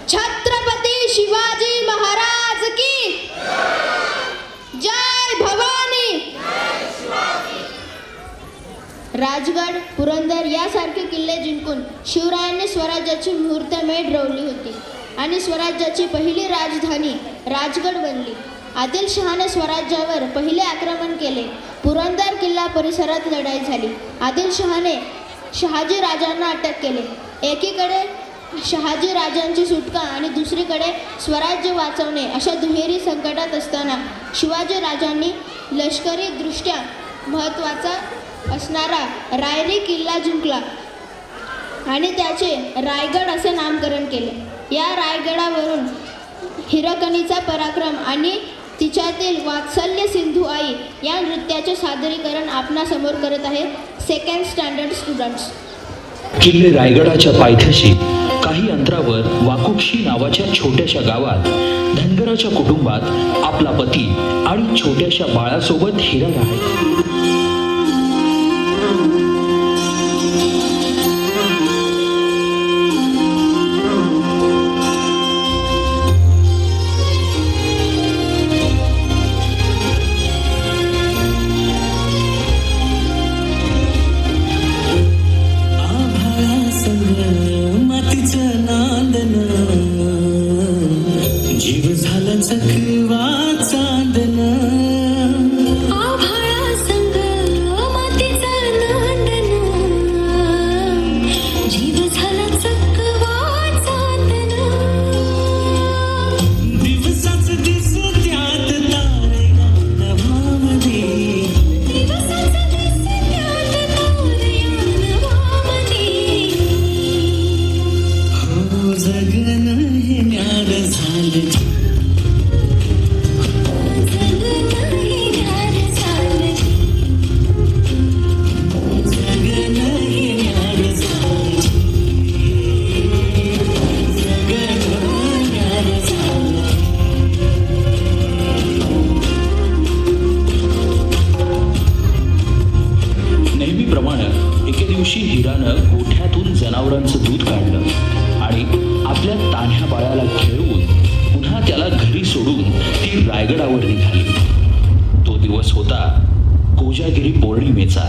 छत्रपती शिवाजी महाराज की जय भवानी. राजगड, पुरंदर यासारखे किल्ले जिंकून शिवरायांनी स्वराज्याची मुहूर्तमेढ रोवली होती आणि स्वराज्याची पहिली राजधानी राजगड बनली. आदिलशहाने स्वराज्यावर पहिले आक्रमण केले. पुरंदर किल्ला परिसरात लढाई झाली. आदिलशहाने शहाजी राजांना अटक केले. एकीकडे शहाजी राजांची सुटका आणि दुसरीकडे स्वराज्य वाचवणे अशा दुहेरी संकटात असताना शिवाजी राजांनी लष्करी दृष्ट्या महत्त्वाचा असणारा रायरी किल्ला जिंकला आणि त्याचे रायगड असे नामकरण केले. या रायगडावरून हिरकणीचा पराक्रम आणि तिच्यातील वात्सल्य सिंधू आई या नृत्याचे सादरीकरण आपणासमोर करत आहेत सेकंड स्टँडर्ड स्टुडंट्स. किल्ले रायगडाच्या पायथ्याशी काही अंतरावर वाकुक्षी नावाच्या छोट्याशा गावात धनगराच्या कुटुंबात आपला पती आणि छोट्याशा बाळासोबत हिरा राहायची. हिरानं गोठ्यातून जनावरांचं दूध काढलं आणि आपल्या तान्ह्या बाळाला खेळवून पुन्हा त्याला घरी सोडून ती रायगडावर निघाली. तो दिवस होता कोजागिरी पौर्णिमेचा.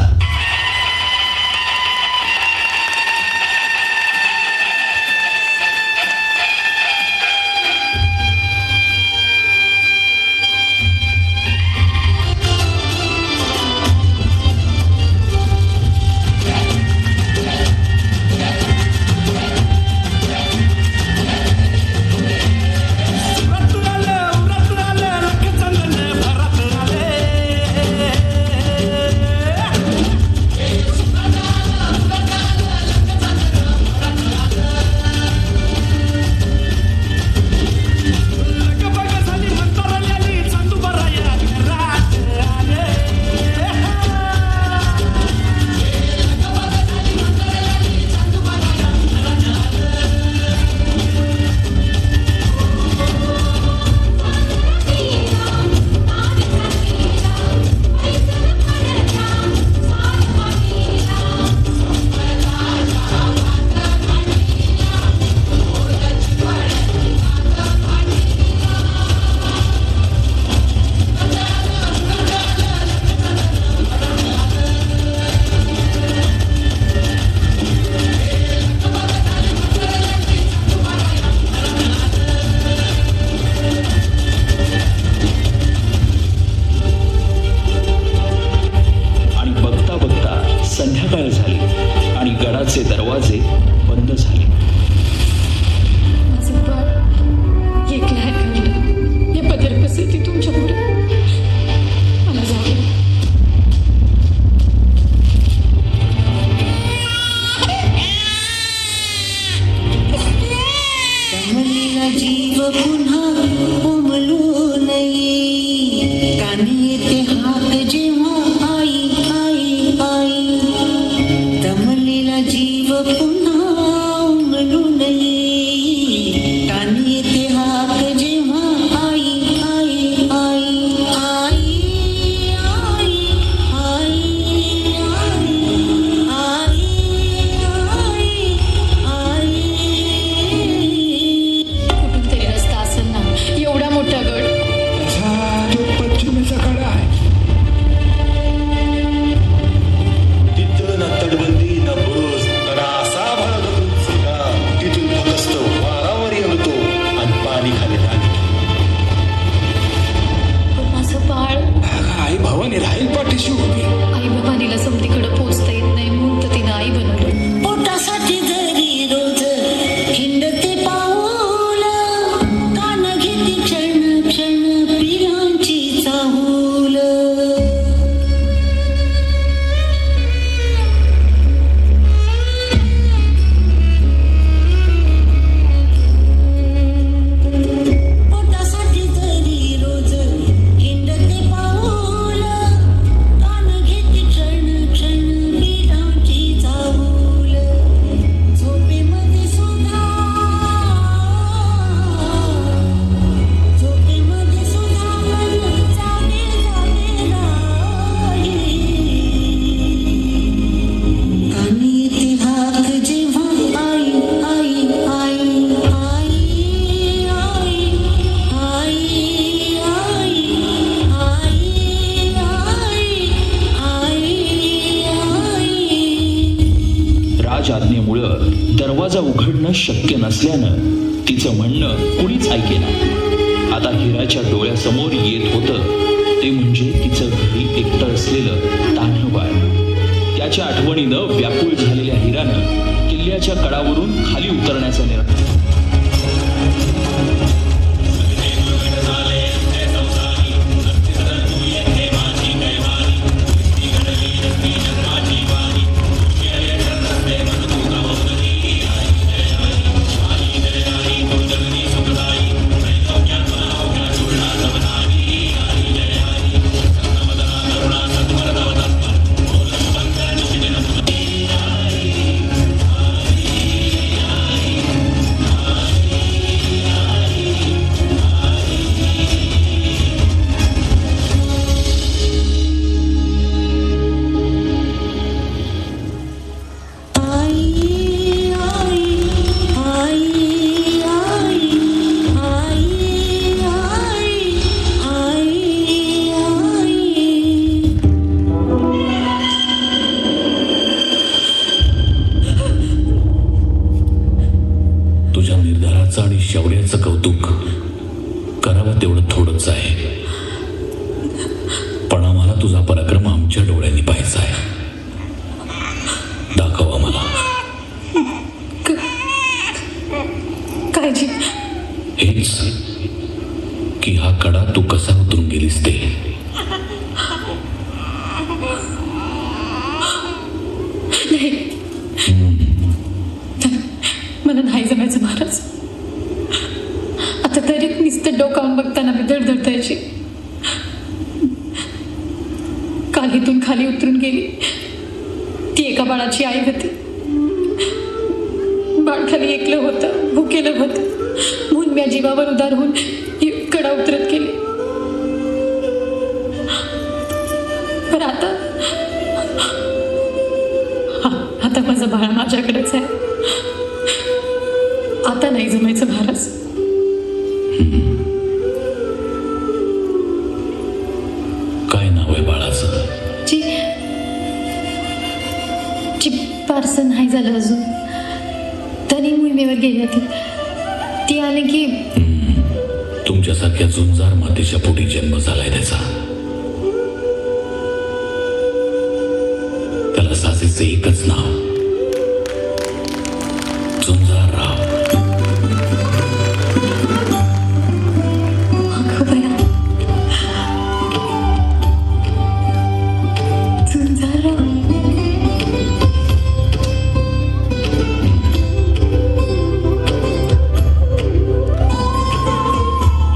संध्याकाळ झाली आणि गडाचे दरवाजे बंद झाले. माझं बाळ एकलं आहे. हे पदर कसे ती तुमच्या पुढे मला जाऊ. कमलीला जीव पुन्हा उमलू नये. कानी येते हात जेव्हा आई आई आई. कमलीला जीव पुन्हा उमलू नये. कानी येते हात जेव्हा आई आई आई आई आई आई आई आई आई. शक्य नसल्यानं तिचं म्हणणं कुणीच ऐकेना. आता हिराच्या डोळ्यासमोर येत होतं ते म्हणजे तिचं घरी एकटं असलेलं तान्हं बाळ. त्याच्या आठवणीनं व्याकुळ झालेल्या हिरानं किल्ल्याच्या कडावरून खाली उतरण्याचा निर्णय. तुझ्या निर्धाराचं आणि शौर्याचं कौतुक करावं तेवढं थोडंच आहे, पण आम्हाला तुझा पराक्रम आमच्या डोळ्यांनी पाहायचा आहे. दाखव आम्हाला. काळजी हेच की हा कडा तू कसा उतरून गेलीस ते. मला नाही जमायचं महाराज. आता तरी नुसतं डोकावून बघताना मी धडधडतायची. काल इथून खाली उतरून गेली ती एका बाळाची आई होती. बाळ खाली एकलं होतं, भुकेलं होतं म्हणून मी जीवावर उदार होऊन ही कडा उतरत गेली. पण आता माझं बाळ माझ्याकडेच आहे. आता नाही जमायचं महाराज. काय नाव आहे बाळाचं? जी पार्सल नाही झालं अजून. तरी मोहिमेवर गेल्या ती आले की तुमच्यासारख्या झुंजार मातेच्या पोटी जन्म झालाय त्याचा. त्याला साजेचं एकच नाव, झुंजारराव.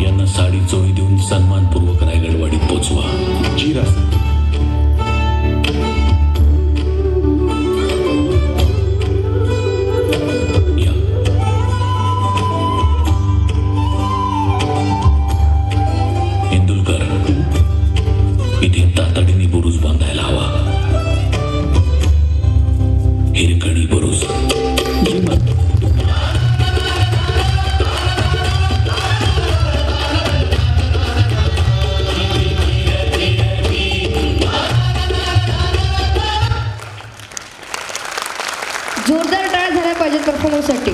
यांना साडी चोळी देऊन सन्मानपूर्वक रायगडवाडीत पोचवा. जीरा या. इंदुलकर, इथे तातडीने बुरुज बांधायला हवा. हिरकणी बुरुज. जोरदार टाळ्या झाल्या पाहिजेत परफॉर्मन्ससाठी.